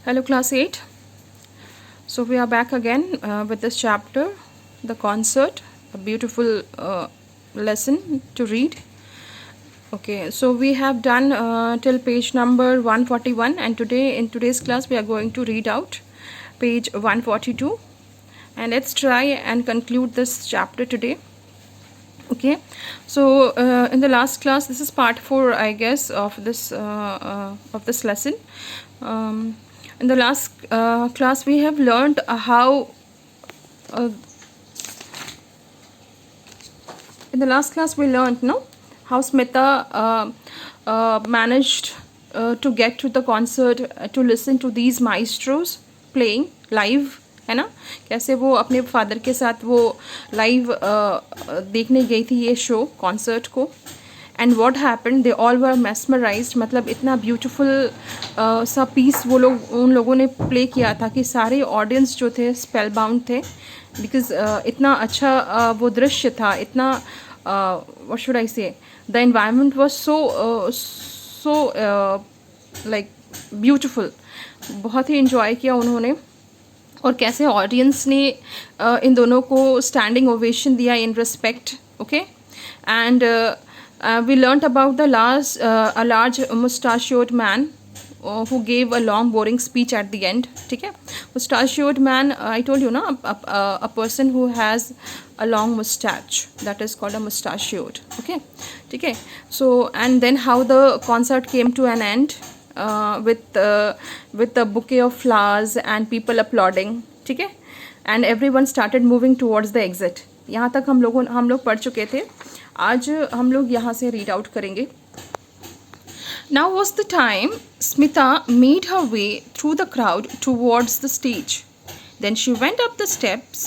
Hello class 8. So we are back again with this chapter, the concert, a beautiful lesson to read. Okay, so we have done till page number 141, and in today's class we are going to read out page 142, and let's try and conclude this chapter today. Okay, so in the last class, this is part 4, I guess, of this lesson. In the last class, we have learned how. In the last class, we learned how Smita managed to get to the concert to listen to these maestros playing live, है ना. कैसे वो अपने father के साथ वो live देखने गई थी ये शो कॉन्सर्ट को. And what happen, they all were mesmerised. मतलब इतना ब्यूटीफुल सा पीस वो लोग उन लोगों ने प्ले किया था कि सारे ऑडियंस जो थे स्पेल बाउंड थे, बिकॉज इतना अच्छा वो दृश्य था. इतना व्हाट शुड आई से, the environment was so like beautiful. बहुत ही इन्जॉय किया उन्होंने. और कैसे ऑडियंस ने इन दोनों को स्टैंडिंग ओवेशन दिया in respect. Okay, and we learnt about a large mustachioed man who gave a long boring speech at the end. ठीक है, mustachioed man, I told you ना, a person who has a long mustache, that is called a mustachioed. Okay, ठीक है. So and then how the concert came to an end with a bouquet of flowers and people applauding. ठीक है, and everyone started moving towards the exit. यहाँ तक हम लोग पढ़ चुके थे. आज हम लोग यहाँ से रीड आउट करेंगे. Now was the time Smita made her way through the crowd towards the stage. Then she went up the steps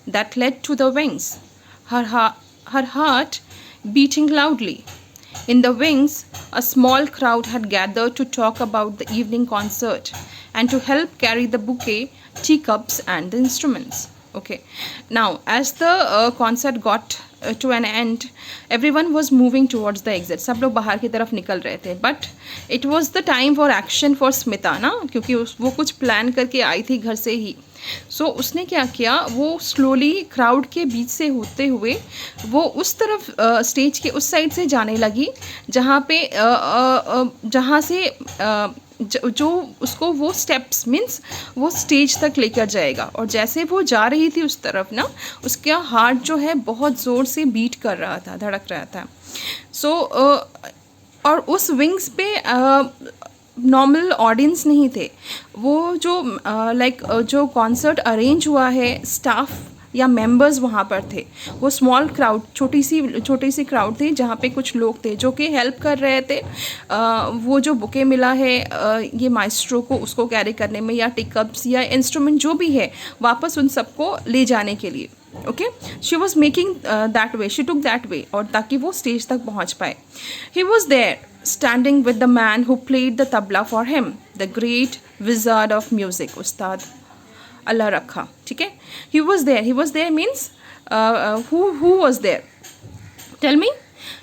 that led to the wings, her heart beating loudly. In the wings, a small crowd had gathered to talk about the evening concert and to help carry the bouquet, teacups and the instruments. Okay, now as the concert got to an end, everyone was moving towards the exit. सब लोग बाहर की तरफ निकल रहे थे. But it was the time for action for Smita ना, क्योंकि वो कुछ प्लान करके आई थी घर से ही. So उसने क्या किया, वो स्लोली क्राउड के बीच से होते हुए वो उस तरफ स्टेज के उस साइड से जाने लगी जहाँ से जो उसको वो स्टेप्स मीन्स वो स्टेज तक लेकर जाएगा. और जैसे वो जा रही थी उस तरफ ना, उसका हार्ट जो है बहुत ज़ोर से बीट कर रहा था, धड़क रहा था. सो और उस विंग्स पे नॉर्मल ऑडियंस नहीं थे. वो जो जो कॉन्सर्ट अरेंज हुआ है, स्टाफ या मेंबर्स वहाँ पर थे. वो स्मॉल क्राउड, छोटी सी क्राउड थी जहाँ पे कुछ लोग थे जो कि हेल्प कर रहे थे. वो जो बुके मिला है ये माइस्ट्रो को उसको कैरी करने में, या टिकअप्स या इंस्ट्रूमेंट जो भी है, वापस उन सबको ले जाने के लिए. Okay, she was making that way, she took that way, और ताकि वो स्टेज तक पहुँच पाए. He was there standing with the man who played the tabla for him, the great wizard of music, Ustad Allah Rakha. ठीक है, he was there means who was there, tell me.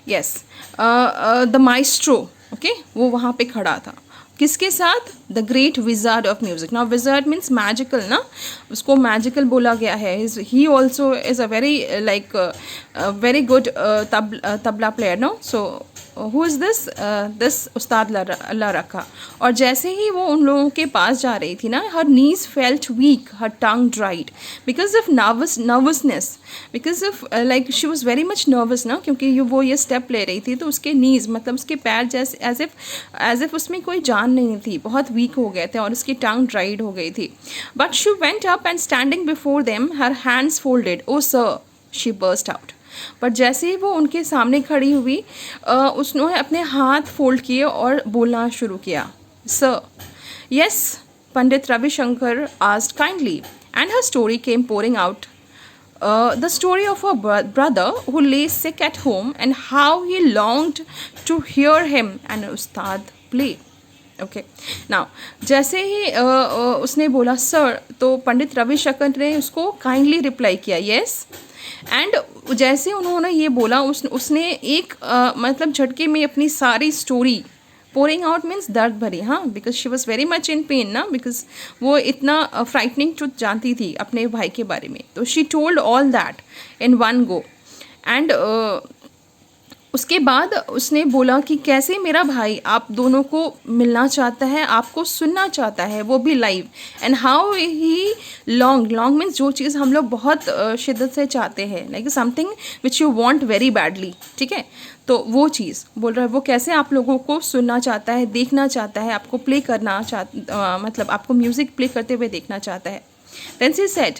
Yes, the maestro. Okay, वो वहाँ पे खड़ा था. किसके साथ? The great wizard of music. Now wizard means magical ना, उसको मैजिकल बोला गया है. He also is a very good tabla player. No, so who is this Ustad Allah रखा. और जैसे ही वो उन लोगों के पास जा रही थी ना, her knees felt weak, her tongue dried because of nervousness, because of she was very much nervous ना, क्योंकि वो ये स्टेप ले रही थी. तो उसके नीज मतलब उसके पैर जैसे एज इफ उसमें कोई जान नहीं थी, बहुत वीक हो गए थे, और उसकी टंग ड्राइड हो गई थी. But she went up and standing before them, her hands folded, oh sir, she burst out. पर जैसे ही वो उनके सामने खड़ी हुई, उसने अपने हाथ फोल्ड किए और बोलना शुरू किया. Sir, yes, Pandit Ravishankar asked kindly, and her story came pouring out. The story of her brother who lay sick at home and how he longed to hear him and Ustad play. Okay, now जैसे ही उसने बोला sir, तो पंडित रविशंकर ने उसको kindly reply किया yes. And जैसे उन्होंने ये बोला, उसने एक मतलब झटके में अपनी सारी स्टोरी पोरिंग आउट मीन्स दर्द भरी, हाँ, because she was very much in pen ना, बिकॉज वो इतना फ्राइटनिंग ट्रुथ जानती थी अपने भाई के बारे में. तो she told all that in one go. And उसके बाद उसने बोला कि कैसे मेरा भाई आप दोनों को मिलना चाहता है, आपको सुनना चाहता है, वो भी live. And how he long means जो चीज़ हम लोग बहुत शिद्दत से चाहते हैं, like something which you want very badly, ठीक है. तो वो चीज़ बोल रहा है, वो कैसे आप लोगों को सुनना चाहता है, देखना चाहता है, आपको प्ले करना मतलब आपको म्यूज़िक प्ले करते हुए देखना चाहता है. Then she said,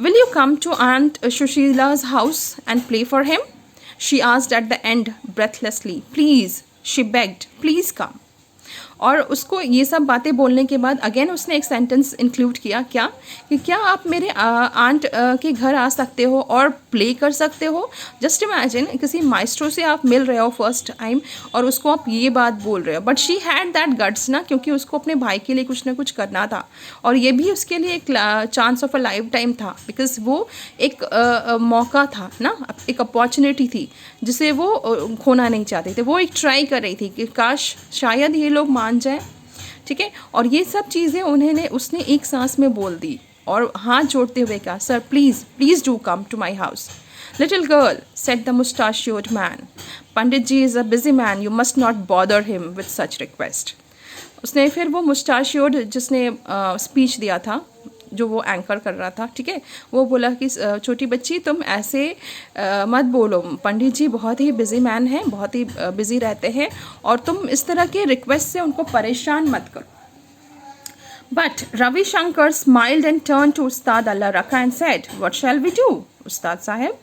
"Will you come to Aunt Sushila's house and play for him?" She asked at the end breathlessly. "Please," she begged, "please come." और उसको ये सब बातें बोलने के बाद अगेन उसने एक सेंटेंस इंक्लूड किया, क्या कि क्या आप मेरे आंट के घर आ सकते हो और प्ले कर सकते हो. जस्ट इमेजिन, किसी माइस्ट्रो से आप मिल रहे हो फर्स्ट टाइम और उसको आप ये बात बोल रहे हो. But she had that guts ना, क्योंकि उसको अपने भाई के लिए कुछ ना कुछ करना था और ये भी उसके लिए एक chance of a life time था, बिकॉज वो एक मौका था ना, एक अपॉर्चुनिटी थी जिसे वो खोना नहीं चाहते थे. वो एक ट्राई कर रही थी कि काश शायद ये लोग मान जाए, ठीक है. और ये सब चीज़ें उसने एक सांस में बोल दी और हाथ जोड़ते हुए कहा, "sir please please do come to my house." "Little girl," said the mustachioed man, "Pandit ji is a busy man. You must not bother him with such request." उसने फिर वो मुस्टाशियोड जिसने स्पीच दिया था, जो वो एंकर कर रहा था, ठीक है, वो बोला कि छोटी बच्ची तुम ऐसे मत बोलो, पंडित जी बहुत ही बिजी मैन हैं, बहुत ही बिजी रहते हैं और तुम इस तरह के रिक्वेस्ट से उनको परेशान मत करो. But Ravi Shankar smiled and turned to Ustad Allah Rakha and said, "What shall we do, Ustad Sahib?"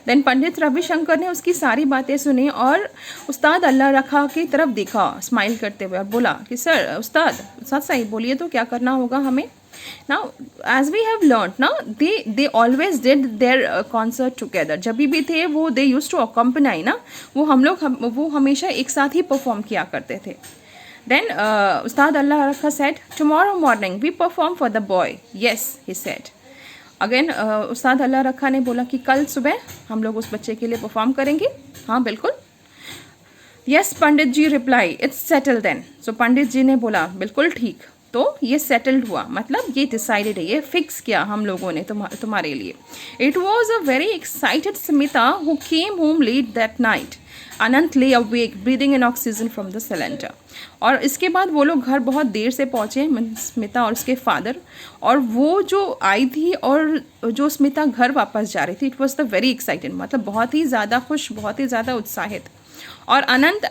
Then Pandit Ravi Shankar ने उसकी सारी बातें सुनी और उस्ताद अल्लाह रखा की तरफ देखा स्माइल करते हुए और बोला कि सर उस्ताद साहिब बोलिए तो क्या करना होगा हमें. Now as we have learn ना, they always did their concert together. जब भी थे वो दे यूज टू अकम्पनाई ना, वो हमेशा एक साथ ही परफॉर्म किया करते थे. Then Ustad Allah Rakha said, "tomorrow morning we perform for the boy." "Yes," he said. Again Ustad Allah रखा ने बोला कि कल सुबह हम लोग उस बच्चे के लिए परफॉर्म करेंगे. हाँ बिल्कुल. Yes Pandit ji reply, "it's settle then." So Pandit ji ने बोला बिल्कुल ठीक, तो ये सेटल्ड हुआ, मतलब ये डिसाइडेड है, ये फिक्स किया हम लोगों ने तुम्हारे लिए. It was a very excited Smita who came home late that night. Anant lay awake breathing in oxygen from the cylinder. और इसके बाद वो लोग घर बहुत देर से पहुँचे, स्मिता और उसके फादर. और वो जो आई थी और जो स्मिता घर वापस जा रही थी, it was the very excited, मतलब बहुत ही ज़्यादा खुश, बहुत ही ज़्यादा उत्साहित. और अनंत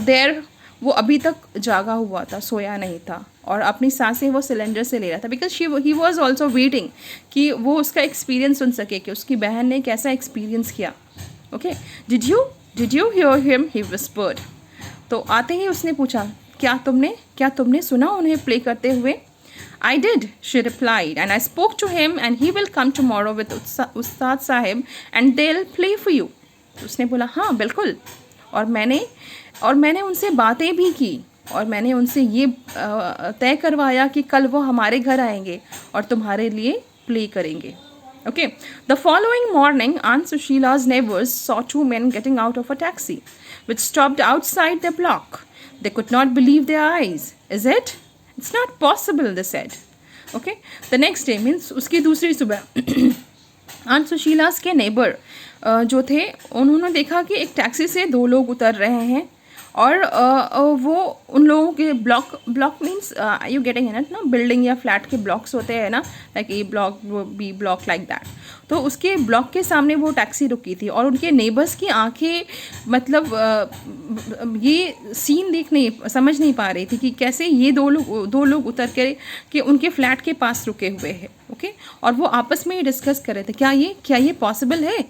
देर वो अभी तक जागा हुआ था, सोया नहीं था और अपनी सांसें वो सिलेंडर से ले रहा था, because he was also waiting कि वो उसका एक्सपीरियंस सुन सके कि उसकी बहन ने कैसा एक्सपीरियंस किया. Okay, did you hear him, he whispered. तो आते ही उसने पूछा, क्या तुमने सुना उन्हें प्ले करते हुए. "I did," she replied, "and I spoke to him and he will come tomorrow with Ustad Sahib and they'll play for you." उसने बोला हाँ बिल्कुल, और मैंने उनसे बातें भी की और मैंने उनसे ये तय करवाया कि कल वो हमारे घर आएंगे और तुम्हारे लिए प्ले करेंगे. Okay. The following morning, Aunt Sushila's neighbors saw two men getting out of a taxi, which stopped outside their block. They could not believe their eyes. "Is it? It's not possible," they said. Okay. The next day means उसकी दूसरी सुबह Aunt Sushila's के neighbor जो थे उन्होंने देखा कि एक टैक्सी से दो लोग उतर रहे हैं और वो उन लोगों के block means you getting it ना, बिल्डिंग या फ्लैट के ब्लॉक्स होते हैं ना, like A block B block like that. तो उसके ब्लॉक के सामने वो टैक्सी रुकी थी और उनके नेबर्स की आंखें मतलब ये सीन समझ नहीं पा रही थी कि कैसे ये दो लोग उतर के उनके फ्लैट के पास रुके हुए हैं. ओके, और वो आपस में डिस्कस कर रहे थे क्या ये पॉसिबल है.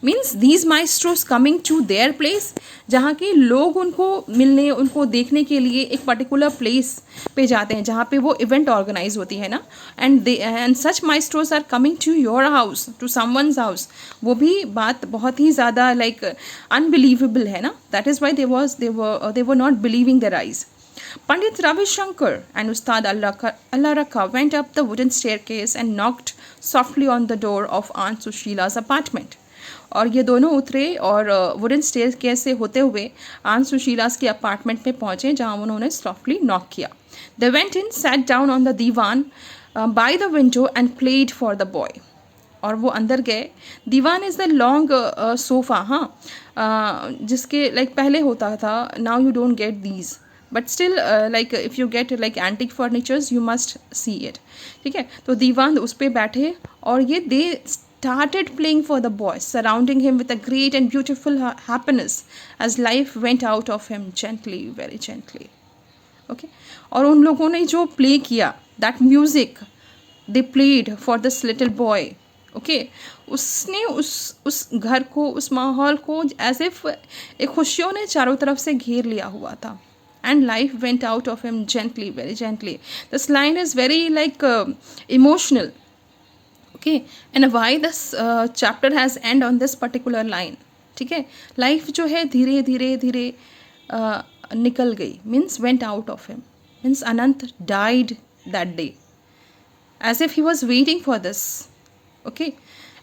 Means these maestros coming to their place, जहाँ के लोग उनको मिलने, उनको देखने के लिए एक पर्टिकुलर प्लेस पे जाते हैं जहाँ पे वो इवेंट ऑर्गेनाइज होती है ना, and such maestros are coming to your house, to someone's house. वो भी बात बहुत ही ज़्यादा लाइक अनबिलीवेबल है ना. That is why they were not believing their eyes. Pandit Ravi Shankar and Ustad Allah Rakha went up the wooden staircase and knocked softly on the door of Aunt Sushila's apartment. और ये दोनों उतरे और wooden staircase से होते हुए आन सुशीलास के अपार्टमेंट में पहुँचे, जहाँ उन्होंने सॉफ्टली नॉक किया. They went in, sat down on the diwan by the window and played for the boy. और वो अंदर गए. Diwan is the long sofa, हाँ, जिसके लाइक पहले होता था, now you don't get these, but still like if you get like antique furnitures you must see it. ठीक है, तो दीवान उस पर बैठे और ये दे started playing for the boy, surrounding him with a great and beautiful happiness as life went out of him gently, very gently. Okay, और उन लोगों ने जो प्ले किया, that music they played for this little boy. Okay, उसने उस घर को, उस माहौल को एज इफ एक खुशियों ने चारों तरफ से घेर लिया हुआ था. And life went out of him gently, very gently. This line is very like emotional. Okay, and why this chapter has and on this particular line. ठीक है, लाइफ जो है धीरे धीरे धीरे निकल गई, means went out of him, means Anant died that day as if he was waiting for this. Okay,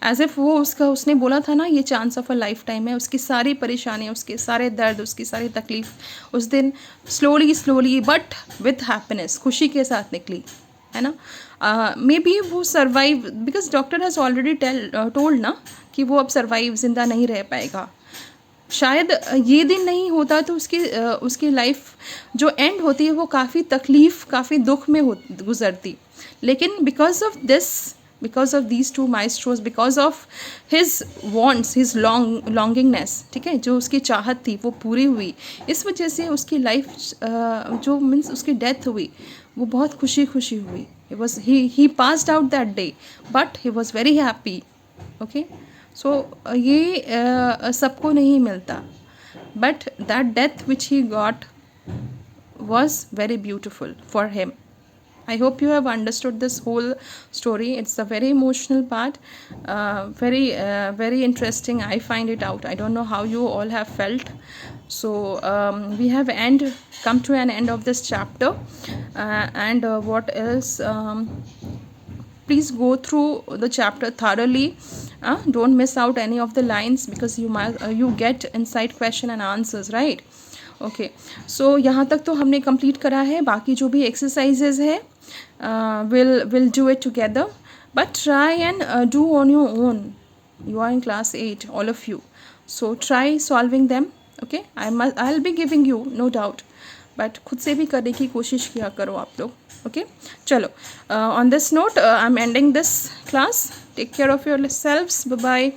as if वो उसने बोला था ना, ये chance of a life time है. उसकी सारी परेशानियाँ, उसके सारे दर्द, उसकी सारी तकलीफ उस दिन slowly slowly but with happiness, खुशी के साथ निकली, है ना. मे बी वो survive, because doctor has already told ना कि वो अब सर्वाइव, ज़िंदा नहीं रह पाएगा. शायद ये दिन नहीं होता तो उसकी लाइफ जो एंड होती है वो काफ़ी तकलीफ़, काफ़ी दुख में गुजरती. लेकिन because of these two maestros, because of his wants, his longingness, ठीक है, जो उसकी चाहत थी वो पूरी हुई. इस वजह से उसकी लाइफ जो मीन्स उसकी डेथ हुई वो बहुत खुशी हुई. he passed out that day but he was very happy. okay, so ये सबको नहीं मिलता, but that death which he got was very beautiful for him. I hope you have understood this whole story. It's a very emotional part, very interesting. I find it out. I don't know how you all have felt. So we have come to an end of this chapter, and what else? Please go through the chapter thoroughly. Don't miss out any of the lines because you get inside question and answers, right? Okay, so यहाँ तक तो हमने complete करा है. बाकी जो भी exercises है will do it together, but try and do on your own. You are in class 8 all of you, so try solving them. Okay, I will be giving you no doubt, but खुद से भी करने की कोशिश किया करो आप लोग. ओके, चलो, on this note I am ending this class. Take care of yourselves. Bye bye.